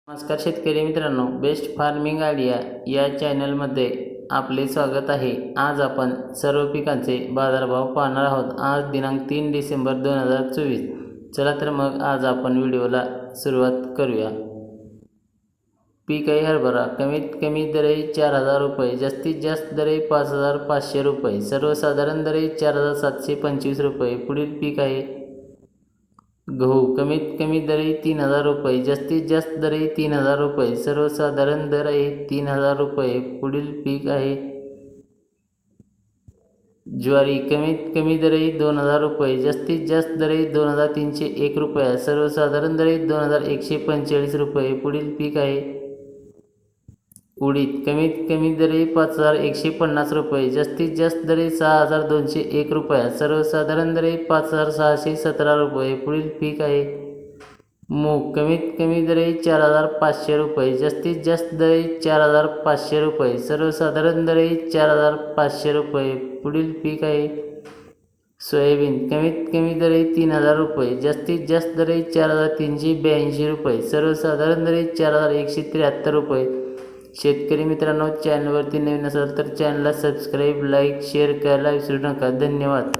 नमस्कार शेतकरी मित्रांनो, बेस्ट फार्मिंग आयडिया या चॅनलमध्ये आपले स्वागत आहे। आज आपण सर्व पिकांचे बाजारभाव पाहणार आहोत। आज दिनांक 3 डिसेंबर 2024। चला तर मग आज आपण व्हिडिओला सुरुवात करूया। पीक आहे हरभरा। कमीत कमी दर आहे 4000 रुपये, जास्तीत जास्त दर आहे 5500 रुपये, सर्वसाधारण दर आहे 4725 रुपये। पुढील पीक आहे गहू। कमीत कमी दर आहे 3000 रुपये, जास्तीत जास्त दर आहे 3000 रुपये, सर्वसाधारण दर आहे 3000 रुपये। पुढील पीक आहे ज्वारी। कमीत कमी दर आहे 2000 रुपये, जास्तीत जास्त दर आहे 2301 रुपये, सर्वसाधारण दर आहे 2145 रुपये। पुढील पीक आहे उडीद। कमीत कमी दर आहे 5150 रुपये, जास्तीत जास्त दर आहे 6201 रुपये, सर्वसाधारण दर आहे 5617 रुपये। पुढील पीक आहे मूग। कमीत कमी दर आहे 4500 रुपये, जास्तीत जास्त दर आहे 4500 रुपये, सर्वसाधारण दर आहे 4500 रुपये। पुढील पीक आहे सोयाबीन। कमीत कमी दर आहे 3000 रुपये, जास्तीत जास्त दर आहे 4382 रुपये, सर्वसाधारण दर आहे 4173 रुपये। शेतकरी मित्रांनो, चॅनलवरती नवीन असाल तर चॅनलला सबस्क्राईब, लाईक, शेअर करायला विसरू नका। धन्यवाद।